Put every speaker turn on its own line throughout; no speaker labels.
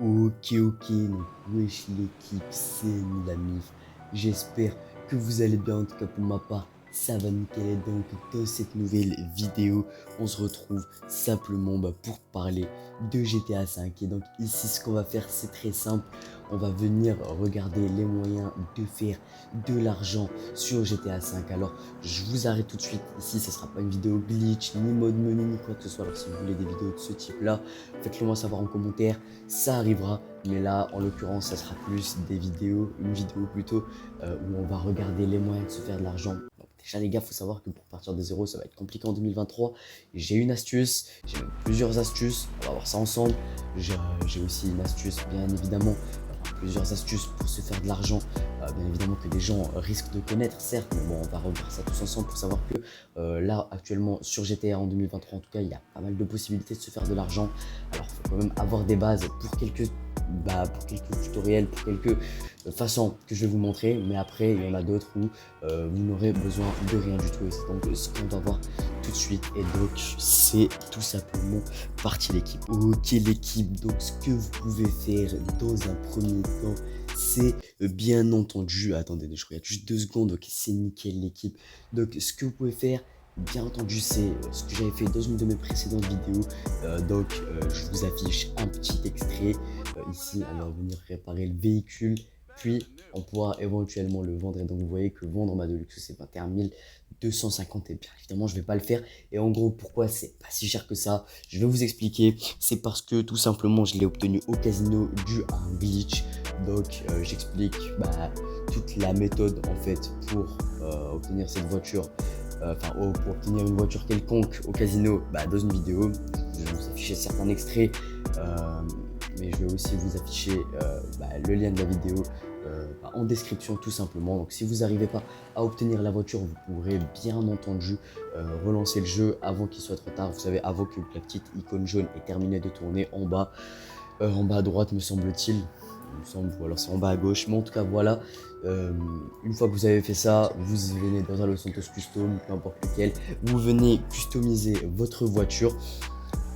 Ok, donc wesh l'équipe, c'est Milamif. J'espère que vous allez bien, en tout cas pour ma part, ça va nickel. Et donc dans cette nouvelle vidéo, on se retrouve simplement pour parler de GTA 5. Et donc ici, ce qu'on va faire, c'est très simple. On va venir regarder les moyens de faire de l'argent sur GTA 5. Alors, je vous arrête tout de suite. Ici, ce ne sera pas une vidéo glitch, ni mode menu, ni quoi que ce soit. Alors, si vous voulez des vidéos de ce type-là, faites-le moi savoir en commentaire. Ça arrivera, mais là en l'occurrence ça sera plus des vidéos, une vidéo plutôt où on va regarder les moyens de se faire de l'argent. Donc déjà les gars, faut savoir que pour partir de zéro ça va être compliqué en 2023. J'ai une astuce, j'ai même plusieurs astuces, on va voir ça ensemble. J'ai aussi une astuce bien évidemment, plusieurs astuces pour se faire de l'argent, bien évidemment que des gens risquent de connaître certes, mais bon on va revoir ça tous ensemble pour savoir que là actuellement sur GTA en 2023 en tout cas il y a pas mal de possibilités de se faire de l'argent. Alors il faut quand même avoir des bases pour quelques tutoriels, pour quelques façons que je vais vous montrer, mais après il y en a d'autres où vous n'aurez besoin de rien du tout, et c'est donc ce qu'on va voir tout de suite. Et donc c'est tout simplement parti l'équipe. Ok l'équipe, donc ce que vous pouvez faire dans un premier temps, c'est bien entendu, attendez je regarde juste 2 secondes, ok c'est nickel l'équipe. Donc ce que vous pouvez faire, bien entendu, c'est ce que j'avais fait dans une de mes précédentes vidéos. Je vous affiche un petit extrait. Ici, on va venir réparer le véhicule, puis on pourra éventuellement le vendre. Et donc, vous voyez que vendre ma Deluxe, c'est 21 250. Et bien évidemment, je ne vais pas le faire. Et en gros, pourquoi c'est pas si cher que ça? Je vais vous expliquer. C'est parce que tout simplement, je l'ai obtenu au casino dû à un glitch. Donc, j'explique toute la méthode en fait pour obtenir cette voiture. Pour obtenir une voiture quelconque au casino dans une vidéo. Je vais vous afficher certains extraits, mais je vais aussi vous afficher le lien de la vidéo en description tout simplement. Donc si vous n'arrivez pas à obtenir la voiture, vous pourrez bien entendu relancer le jeu avant qu'il soit trop tard. Vous savez, avant que la petite icône jaune ait terminé de tourner en bas à droite me semble-t-il. Il me semble, ou alors c'est en bas à gauche, mais en tout cas voilà. Une fois que vous avez fait ça, vous venez dans un Los Santos Custom, peu importe lequel, vous venez customiser votre voiture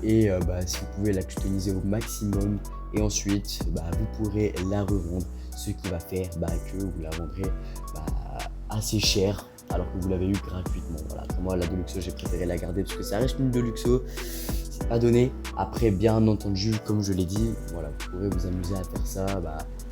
et si vous pouvez la customiser au maximum, et ensuite vous pourrez la revendre, ce qui va faire que vous la vendrez assez cher alors que vous l'avez eu gratuitement. Voilà, pour moi la Deluxo j'ai préféré la garder parce que ça reste une Deluxo, c'est pas donné. Après bien entendu, comme je l'ai dit, voilà, vous pourrez vous amuser à faire ça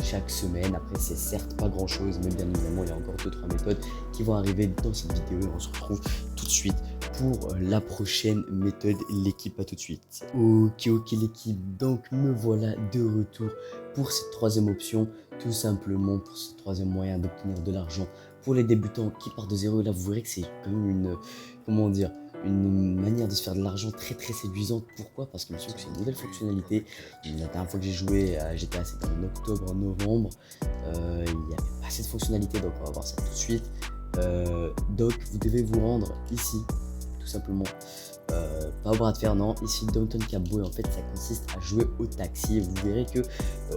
chaque semaine. Après c'est certes pas grand chose, mais bien évidemment il y a encore 2-3 méthodes qui vont arriver dans cette vidéo, et on se retrouve tout de suite pour la prochaine méthode. L'équipe, à tout de suite. Ok l'équipe, donc me voilà de retour pour cette troisième option, tout simplement pour ce troisième moyen d'obtenir de l'argent pour les débutants qui partent de zéro. Et là vous verrez que c'est quand même une manière de se faire de l'argent très séduisante. Pourquoi? Parce qu'il me semble que c'est une nouvelle fonctionnalité. La dernière fois que j'ai joué à GTA, c'était en octobre, en novembre. Il n'y avait pas cette fonctionnalité, donc on va voir ça tout de suite. Donc vous devez vous rendre ici, tout simplement. Pas au bras de fer, non, ici Downtown Cabo. Et en fait ça consiste à jouer au taxi, et vous verrez que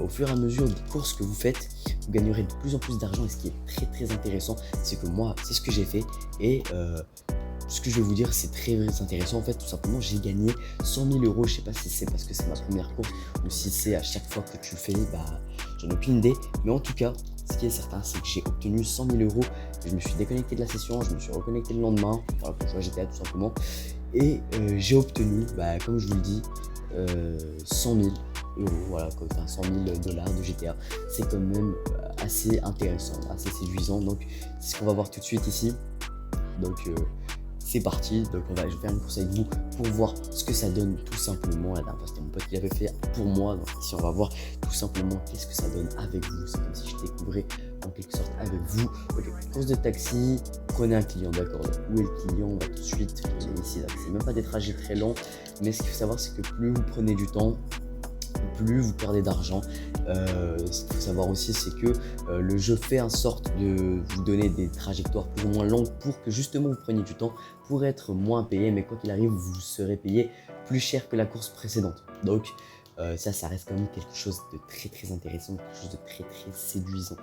au fur et à mesure des courses que vous faites, vous gagnerez de plus en plus d'argent. Et ce qui est très intéressant, c'est que moi c'est ce que j'ai fait, et ce que je vais vous dire c'est très intéressant. En fait tout simplement j'ai gagné 100 000 euros. Je sais pas si c'est parce que c'est ma première course ou si c'est à chaque fois que tu le fais, j'en ai aucune idée, mais en tout cas ce qui est certain c'est que j'ai obtenu 100 000 euros. Je me suis déconnecté de la session, je me suis reconnecté le lendemain pour jouer à GTA tout simplement, et j'ai obtenu, comme je vous le dis, 100 000 euros, voilà, enfin 100 000 dollars de GTA. C'est quand même assez intéressant, assez séduisant. Donc c'est ce qu'on va voir tout de suite ici. Donc c'est parti. Donc je vais faire une course avec vous pour voir ce que ça donne tout simplement. La dernière fois c'était mon pote qui l'avait fait pour moi, donc ici on va voir tout simplement qu'est-ce que ça donne avec vous. C'est comme si je découvrais en quelque sorte avec vous. Ok, course de taxi, prenez un client, d'accord. Où est le client? On va tout de suite il est ici. C'est même pas des trajets très longs, mais ce qu'il faut savoir c'est que plus vous prenez du temps, plus vous perdez d'argent. Ce qu'il faut savoir aussi c'est que le jeu fait en sorte de vous donner des trajectoires plus ou moins longues pour que justement vous preniez du temps pour être moins payé, mais quoi qu'il arrive vous serez payé plus cher que la course précédente. Donc ça reste quand même quelque chose de très intéressant, quelque chose de très séduisant.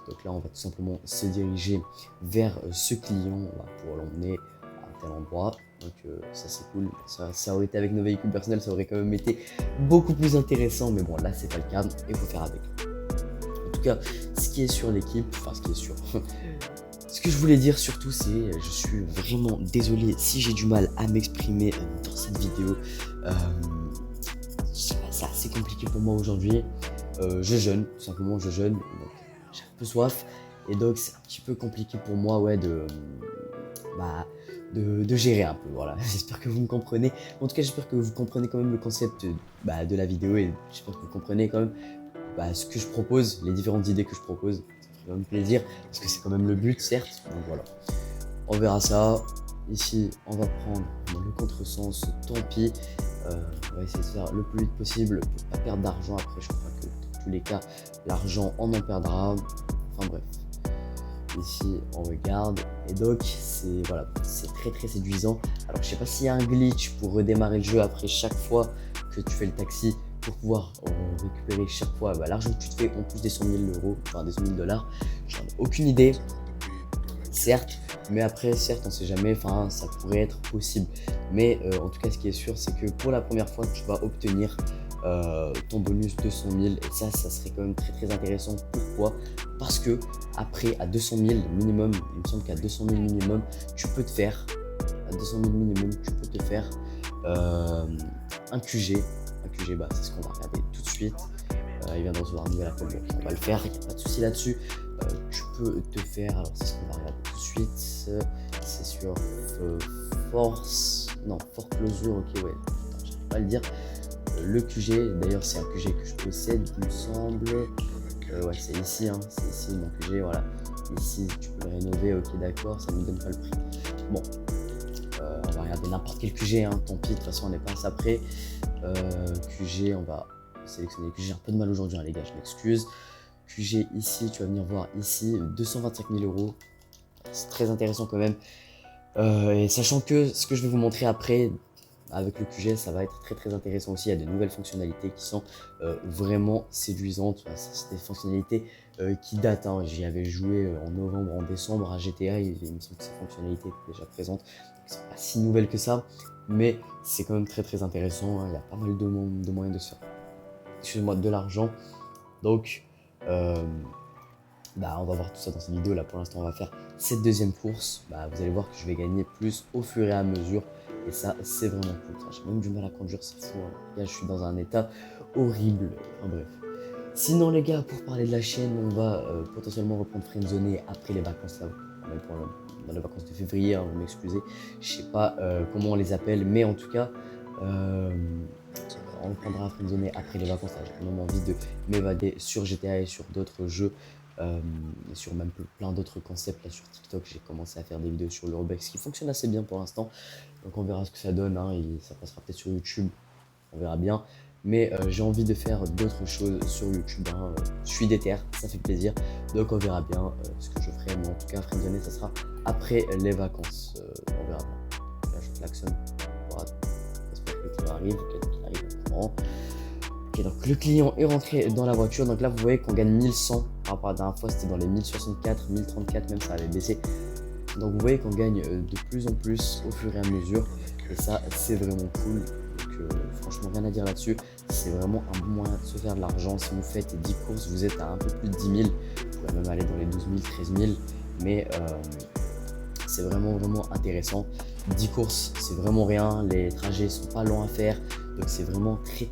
Donc là on va tout simplement se diriger vers ce client, on va pouvoir l'emmener à tel endroit. Donc ça c'est cool. Ça aurait été avec nos véhicules personnels, ça aurait quand même été beaucoup plus intéressant. Mais bon, là c'est pas le cas et faut faire avec. En tout cas, ce qui est sur l'équipe, enfin ce qui est sur... Ce que je voulais dire surtout, c'est je suis vraiment désolé si j'ai du mal à m'exprimer dans cette vidéo. C'est assez compliqué pour moi aujourd'hui. Je jeûne, tout simplement je jeûne, donc j'ai un peu soif. Et donc c'est un petit peu compliqué pour moi de gérer un peu, voilà. J'espère que vous me comprenez. En tout cas, j'espère que vous comprenez quand même le concept de la vidéo et j'espère que vous comprenez quand même ce que je propose, les différentes idées que je propose. Ça fait quand même plaisir parce que c'est quand même le but, certes. Donc voilà, on verra ça. Ici, on va prendre dans le contresens, tant pis. On va essayer de faire le plus vite possible pour pas perdre d'argent. Après, je crois que dans tous les cas, l'argent, on en perdra. Enfin bref. Ici on regarde et donc c'est voilà, c'est très séduisant. Alors je sais pas s'il y a un glitch pour redémarrer le jeu après chaque fois que tu fais le taxi pour pouvoir récupérer chaque fois l'argent que tu te fais en plus des 100 000 euros, enfin des 100 000 $. J'en ai aucune idée, certes, mais après certes on sait jamais, enfin ça pourrait être possible. Mais en tout cas ce qui est sûr c'est que pour la première fois tu vas obtenir ton bonus 200 000 et ça serait quand même très intéressant. Pourquoi? Parce que après à 200 000 minimum, il me semble qu'à 200 000 minimum tu peux te faire un QG. C'est ce qu'on va regarder tout de suite. Il vient de recevoir un nouvel appel, donc on va le faire, il n'y a pas de souci là-dessus. Tu peux te faire, alors c'est ce qu'on va regarder tout de suite, c'est sur Force Closure, ok ouais, j'arrive pas à le dire. Le QG, d'ailleurs c'est un QG que je possède, il me semble. Ouais, c'est ici, c'est ici mon QG, voilà. Ici tu peux le rénover, ok d'accord, ça ne me donne pas le prix. Bon, on va regarder n'importe quel QG, tant pis, de toute façon on n'est pas à ça près. QG, on va sélectionner le QG, j'ai un peu de mal aujourd'hui les gars, je m'excuse. QG ici, tu vas venir voir ici, 225 000 euros. C'est très intéressant quand même. Et sachant que ce que je vais vous montrer après, avec le QG, ça va être très intéressant aussi. Il y a de nouvelles fonctionnalités qui sont vraiment séduisantes. C'est des fonctionnalités qui datent. J'y avais joué en novembre, en décembre à GTA. Il me semble que ces fonctionnalités étaient déjà présentes. Elles ne sont pas si nouvelles que ça, mais c'est quand même très intéressant. Il y a pas mal de moyens de se faire, excusez-moi, de l'argent. Donc, on va voir tout ça dans cette vidéo. Là, pour l'instant, on va faire cette deuxième course. Vous allez voir que je vais gagner plus au fur et à mesure. Et ça, c'est vraiment cool. J'ai même du mal à conduire, c'est fou. Là, je suis dans un état horrible. Enfin bref. Sinon, les gars, pour parler de la chaîne, on va potentiellement reprendre Friendzoné après les vacances là. Dans les vacances de février, vous m'excusez. Je sais pas comment on les appelle, mais en tout cas, on reprendra Friendzoné après les vacances. J'ai vraiment envie de m'évader sur GTA et sur d'autres jeux. Et sur même plein d'autres concepts là sur TikTok. J'ai commencé à faire des vidéos sur l'urbex qui fonctionne assez bien pour l'instant, donc on verra ce que ça donne, et ça passera peut-être sur YouTube, on verra bien, mais j'ai envie de faire d'autres choses sur YouTube, je suis déter, ça fait plaisir, donc on verra bien ce que je ferai, mais en tout cas Friendzoné ça sera après les vacances, on verra bien. Là je klaxonne, j'espère que le client arrive, qu'il arrive vraiment. Ok, donc le client est rentré dans la voiture, donc là vous voyez qu'on gagne 1100 par rapport à la dernière fois, c'était dans les 1064, 1034 même, ça avait baissé. Donc vous voyez qu'on gagne de plus en plus au fur et à mesure et ça c'est vraiment cool. Donc franchement rien à dire là-dessus, c'est vraiment un bon moyen de se faire de l'argent. Si vous faites 10 courses, vous êtes à un peu plus de 10 000, vous pouvez même aller dans les 12 000, 13 000, mais c'est vraiment intéressant. 10 courses c'est vraiment rien, les trajets sont pas longs à faire, donc c'est vraiment très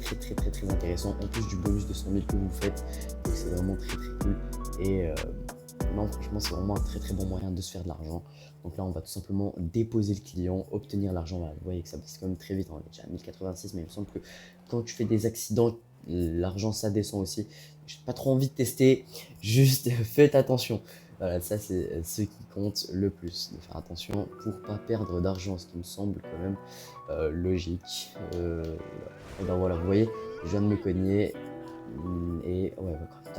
intéressant, en plus du bonus de 100 000 que vous faites, donc c'est vraiment très cool. Et non, franchement c'est vraiment un très bon moyen de se faire de l'argent. Donc là on va tout simplement déposer le client, obtenir l'argent. Voilà, vous voyez que ça baisse quand même très vite, on est déjà à 1086, mais il me semble que quand tu fais des accidents, l'argent ça descend aussi. J'ai pas trop envie de tester, juste faites attention. Voilà, ça c'est ce qui compte le plus, de faire attention pour pas perdre d'argent, ce qui me semble quand même logique. Et ben voilà, vous voyez, je viens de me cogner et ouais,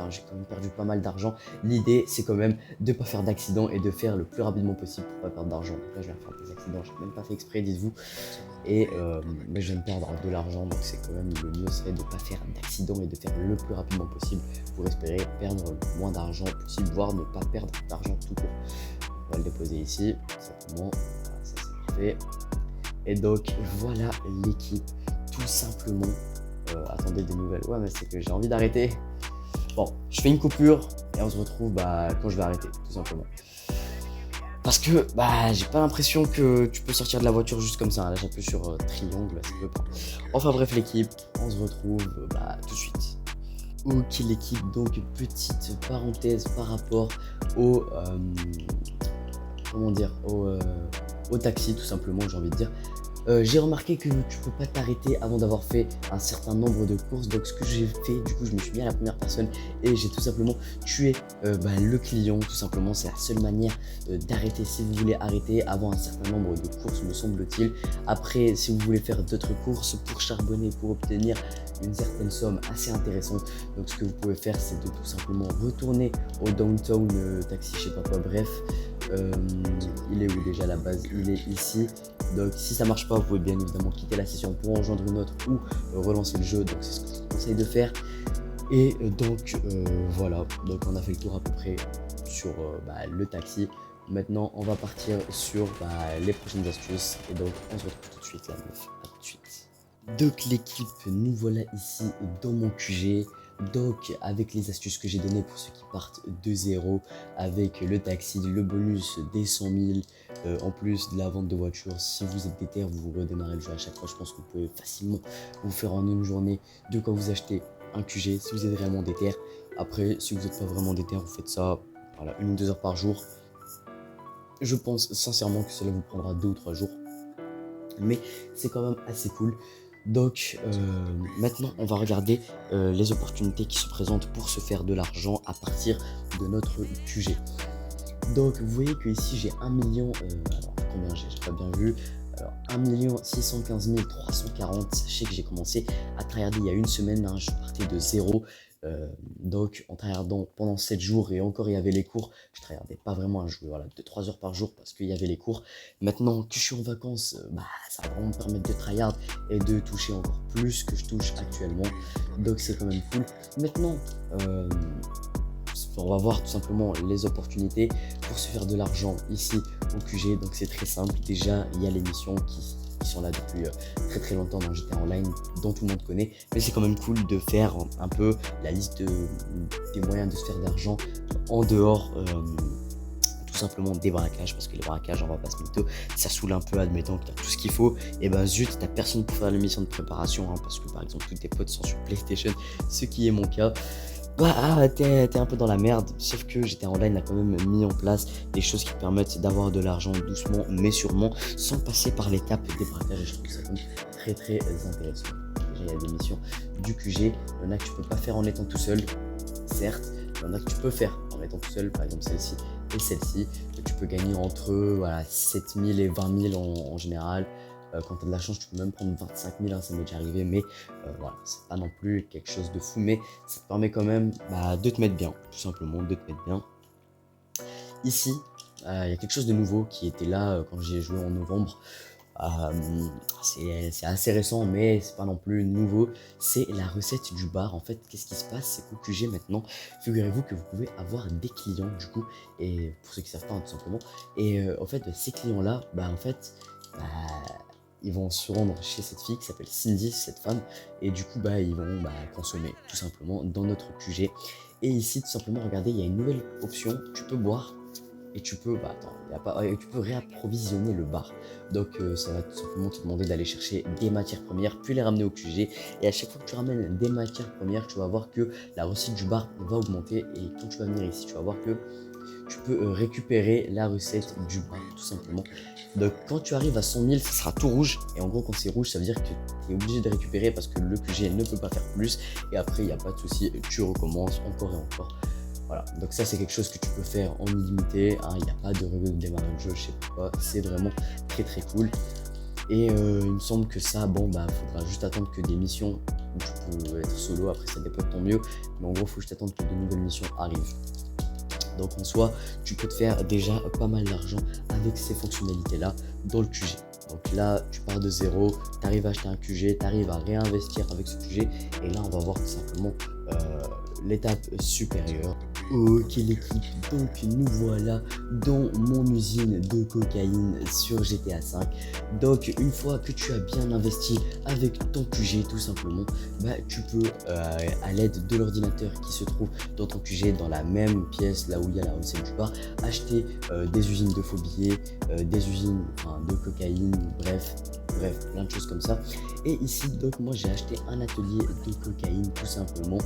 j'ai quand même perdu pas mal d'argent. L'idée c'est quand même de pas faire d'accident et de faire le plus rapidement possible pour pas perdre d'argent. Donc là je vais faire des accidents, j'ai même pas fait exprès, dites-vous. Et mais je viens de perdre de l'argent, donc c'est quand même le mieux serait de pas faire d'accident et de faire le plus rapidement possible pour espérer perdre le moins d'argent possible, voire ne pas perdre d'argent tout court. On va le déposer ici, simplement, voilà, ça c'est parfait. Et donc voilà l'équipe, tout simplement. Attendez des nouvelles. Ouais, mais c'est que j'ai envie d'arrêter. Bon, je fais une coupure et on se retrouve quand je vais arrêter, tout simplement. Parce que j'ai pas l'impression que tu peux sortir de la voiture juste comme ça. Là j'appuie sur triangle, ça peut pas. Enfin bref l'équipe, on se retrouve tout de suite. Ok l'équipe, donc petite parenthèse par rapport au au taxi tout simplement, j'ai envie de dire. J'ai remarqué que tu peux pas t'arrêter avant d'avoir fait un certain nombre de courses. Donc ce que j'ai fait, du coup je me suis mis à la première personne et j'ai tout simplement tué le client. Tout simplement, c'est la seule manière d'arrêter si vous voulez arrêter avant un certain nombre de courses, me semble-t-il. Après, si vous voulez faire d'autres courses pour charbonner, pour obtenir une certaine somme assez intéressante, donc ce que vous pouvez faire, c'est de tout simplement retourner au downtown taxi, je sais pas quoi, bref. Il est où déjà à la base? Il est ici. Donc si ça marche pas, vous pouvez bien évidemment quitter la session pour en rejoindre une autre ou relancer le jeu. Donc c'est ce que je vous conseille de faire. Et donc voilà, donc on a fait le tour à peu près sur le taxi. Maintenant on va partir sur les prochaines astuces. Et donc on se retrouve tout de suite là, meuf. À tout de suite. Donc l'équipe, nous voilà ici dans mon QG. Donc avec les astuces que j'ai données pour ceux qui partent de zéro, avec le taxi, le bonus des 100 000, en plus de la vente de voitures. Si vous êtes déter, vous redémarrez le jeu à chaque fois. Je pense que vous pouvez facilement vous faire en une journée de quoi vous acheter un QG si vous êtes vraiment déter. Après, si vous n'êtes pas vraiment déter, vous faites ça 1 ou 2 heures par jour. Je pense sincèrement que cela vous prendra 2 ou 3 jours. Mais c'est quand même assez cool. Donc maintenant on va regarder les opportunités qui se présentent pour se faire de l'argent à partir de notre QG. Donc vous voyez que ici j'ai 1 million, alors combien j'ai pas bien vu, alors 1 615 340, je sais que j'ai commencé à tryharder il y a une semaine, hein, je partais de zéro. Donc en tryhardant pendant 7 jours et encore il y avait les cours, je tryhardais pas vraiment, je jouais 2-3 heures par jour parce qu'il y avait les cours. Maintenant que je suis en vacances, ça va vraiment me permettre de tryhard et de toucher encore plus que je touche actuellement, donc c'est quand même cool. Maintenant on va voir tout simplement les opportunités pour se faire de l'argent ici au QG. Donc c'est très simple, déjà il y a les missions qui sont là depuis très longtemps dans GTA Online, dont tout le monde connaît, mais c'est quand même cool de faire un peu la liste des moyens de se faire d'argent en dehors tout simplement des braquages, parce que les braquages, on va pas se mytho, ça saoule un peu, admettons que tu as tout ce qu'il faut, et zut, t'as personne pour faire les missions de préparation, hein, parce que par exemple tous tes potes sont sur PlayStation, ce qui est mon cas. T'es un peu dans la merde, sauf que GTA Online a quand même mis en place des choses qui permettent d'avoir de l'argent doucement mais sûrement, sans passer par l'étape des braquages, et je trouve ça quand même très intéressant. Déjà il y a des missions du QG, il y en a que tu peux pas faire en étant tout seul, certes, il y en a que tu peux faire en étant tout seul, par exemple celle-ci et celle-ci, tu peux gagner entre 7 000 et 20 000 en général. Quand tu as de la chance, tu peux même prendre 25 000, hein, ça m'est déjà arrivé, mais c'est pas non plus quelque chose de fou, mais ça te permet quand même de te mettre bien, tout simplement, de te mettre bien. Ici, il y a quelque chose de nouveau qui était là quand j'ai joué en novembre. C'est assez récent, mais c'est pas non plus nouveau. C'est la recette du bar. En fait, qu'est-ce qui se passe? C'est qu'au QG maintenant, figurez-vous que vous pouvez avoir des clients du coup, et pour ceux qui savent pas, hein, tout simplement. Et en fait, ces clients-là, ils vont se rendre chez cette fille qui s'appelle Cindy, cette femme, et du coup ils vont consommer tout simplement dans notre QG. Et ici tout simplement, regardez, il y a une nouvelle option, tu peux boire et tu peux tu peux réapprovisionner le bar. Donc ça va tout simplement te demander d'aller chercher des matières premières puis les ramener au QG, et à chaque fois que tu ramènes des matières premières, tu vas voir que la recette du bar va augmenter, et quand tu vas venir ici, tu vas voir que tu peux récupérer la recette du bar tout simplement. Donc quand tu arrives à 100 000, ça sera tout rouge, et en gros quand c'est rouge, ça veut dire que tu es obligé de récupérer parce que le QG ne peut pas faire plus, et après il n'y a pas de souci, tu recommences encore et encore. Voilà, donc ça c'est quelque chose que tu peux faire en illimité, hein, il n'y a pas de règle de démarrage de jeu, je sais pas, c'est vraiment très cool. Et il me semble que ça, faudra juste attendre que des missions où tu peux être solo, après ça dépend de ton mieux, mais en gros faut juste attendre que de nouvelles missions arrivent. Donc en soi, tu peux te faire déjà pas mal d'argent avec ces fonctionnalités-là dans le QG. Donc là, tu pars de zéro, tu arrives à acheter un QG, tu arrives à réinvestir avec ce QG. Et là, on va voir tout simplement l'étape supérieure. Ok l'équipe, donc nous voilà dans mon usine de cocaïne sur GTA 5. Donc une fois que tu as bien investi avec ton QG tout simplement, bah, tu peux à l'aide de l'ordinateur qui se trouve dans ton QG, dans la même pièce là où il y a la recette du bar, acheter des usines de faux billets, des usines de cocaïne, bref, plein de choses comme ça. Et ici, donc moi j'ai acheté un atelier de cocaïne tout simplement.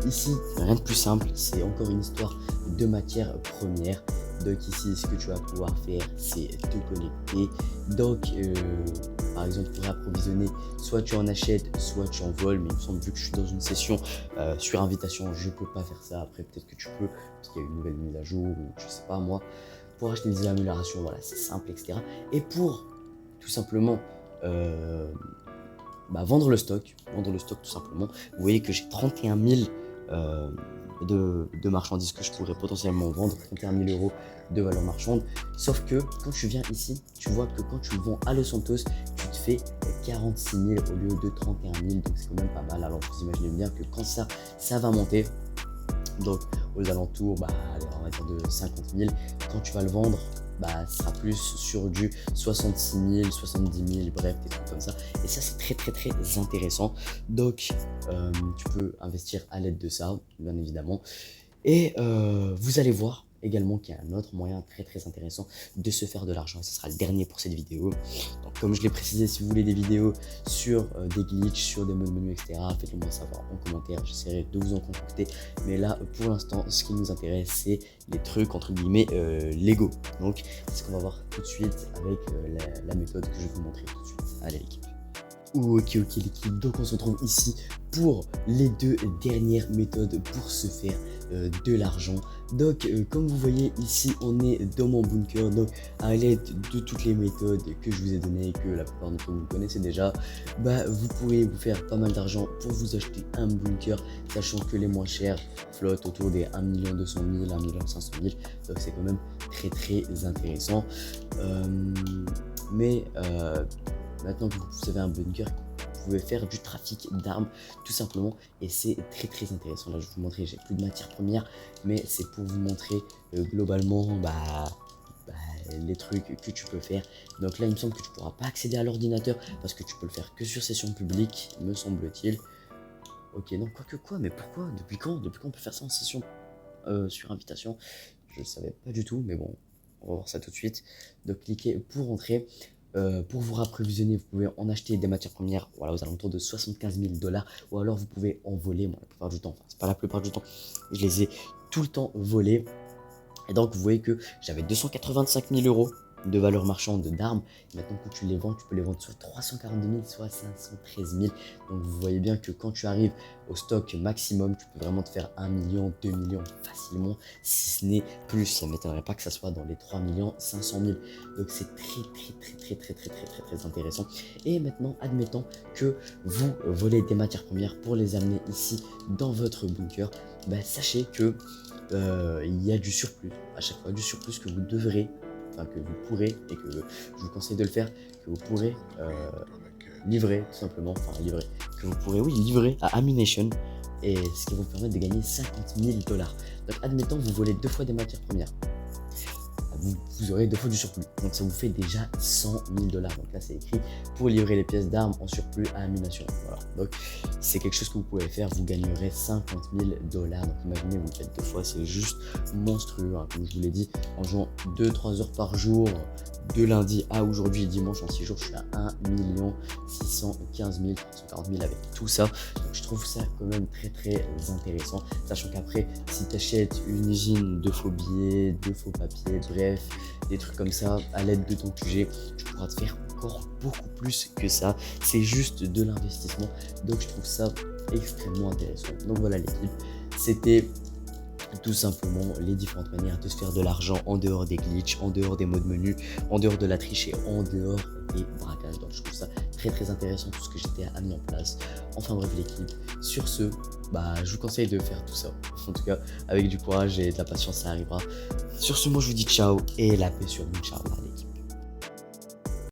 Ici, rien de plus simple, c'est encore une histoire de matière première. Donc ici, ce que tu vas pouvoir faire, c'est te connecter. Donc, par exemple, pour approvisionner, soit tu en achètes, soit tu en voles. Mais il me semble, vu que je suis dans une session sur invitation, je peux pas faire ça. Après, peut-être que tu peux, parce qu'il y a une nouvelle mise à jour, ou je sais pas moi. Pour acheter des améliorations, voilà, c'est simple, etc. Et pour tout simplement vendre le stock tout simplement. Vous voyez que j'ai 31 000 de marchandises que je pourrais potentiellement vendre, 31 000 euros de valeur marchande. Sauf que quand tu viens ici, tu vois que quand tu le vends à Los Santos, tu te fais 46 000 au lieu de 31 000, donc c'est quand même pas mal. Alors vous imaginez bien que quand ça va monter, donc aux alentours, on va dire de 50 000, quand tu vas le vendre, ça sera plus sur du 66 000, 70 000, bref, des trucs comme ça. Et ça, c'est très intéressant. Donc, tu peux investir à l'aide de ça, bien évidemment. Et vous allez voir également qu'il y a un autre moyen très intéressant de se faire de l'argent. Et ce sera le dernier pour cette vidéo. Donc, comme je l'ai précisé, si vous voulez des vidéos sur des glitches, sur des modes menus, etc., faites-le moi savoir en commentaire. J'essaierai de vous en concocter. Mais là, pour l'instant, ce qui nous intéresse, c'est les trucs entre guillemets Lego. Donc, c'est ce qu'on va voir tout de suite avec la méthode que je vais vous montrer tout de suite. Allez, l'équipe. Ok l'équipe, donc on se retrouve ici pour les deux dernières méthodes pour se faire de l'argent. Donc comme vous voyez ici, on est dans mon bunker. Donc à l'aide de toutes les méthodes que je vous ai données, que la plupart d'entre vous connaissez déjà, vous pourrez vous faire pas mal d'argent pour vous acheter un bunker, sachant que les moins chers flottent autour des 1 200 000, 1 500 000. Donc c'est quand même très intéressant. Maintenant que vous avez un bunker, vous pouvez faire du trafic d'armes tout simplement, et c'est très intéressant. Là je vais vous montrer, j'ai plus de matière première, mais c'est pour vous montrer globalement les trucs que tu peux faire. Donc là il me semble que tu pourras pas accéder à l'ordinateur parce que tu peux le faire que sur session publique, me semble-t-il. Ok, non, quoi, mais pourquoi, depuis quand on peut faire ça en session sur invitation? Je ne savais pas du tout, mais bon, on va voir ça tout de suite. Donc cliquez pour entrer. Pour vous rapprovisionner, vous pouvez en acheter des matières premières, voilà, aux alentours de 75 000 $, ou alors vous pouvez en voler. Moi, la plupart du temps, enfin, c'est pas la plupart du temps, je les ai tout le temps volés. Et donc vous voyez que j'avais 285 000 euros de valeur marchande d'armes. Maintenant que tu les vends, tu peux les vendre soit 342 000, soit 513 000. Donc vous voyez bien que quand tu arrives au stock maximum, tu peux vraiment te faire 1 million, 2 millions facilement, si ce n'est plus. Ça ne m'étonnerait pas que ça soit dans les 3 500 000. Donc c'est très intéressant. Et maintenant, admettons que vous volez des matières premières pour les amener ici dans votre bunker. Sachez que il y a du surplus à chaque fois, du surplus que vous devrez, que vous pourrez, et que je vous conseille de le faire, que vous pourrez livrer tout simplement, que vous pourrez livrer à Amination, et ce qui va vous permettre de gagner 50 000 $. Donc admettons vous volez 2 fois des matières premières, vous aurez 2 fois du surplus, donc ça vous fait déjà 100 000 $. Donc là c'est écrit pour livrer les pièces d'armes en surplus à Amination. Voilà, donc c'est quelque chose que vous pouvez faire, vous gagnerez 50 000 $. Donc imaginez, vous le faites 2 fois, c'est juste monstrueux, comme je vous l'ai dit, en jouant 2-3 heures par jour, de lundi à aujourd'hui et dimanche, en 6 jours, je suis à 1 615 340 000 avec tout ça. Donc je trouve ça quand même très intéressant, sachant qu'après, si tu achètes une usine de faux billets, de faux papiers, bref, des trucs comme ça, à l'aide de ton QG, tu pourras te faire encore beaucoup plus que ça. C'est juste de l'investissement, donc je trouve ça extrêmement intéressant. Donc voilà l'équipe, c'était tout simplement les différentes manières de se faire de l'argent en dehors des glitches, en dehors des modes menus, en dehors de la triche et en dehors des braquages. Donc je trouve ça très intéressant tout ce que GTA a mis en place. Enfin bref l'équipe, sur ce, je vous conseille de faire tout ça. En tout cas, avec du courage et de la patience, ça arrivera. Sur ce, moi je vous dis ciao et la paix sur vous. Ciao l'équipe.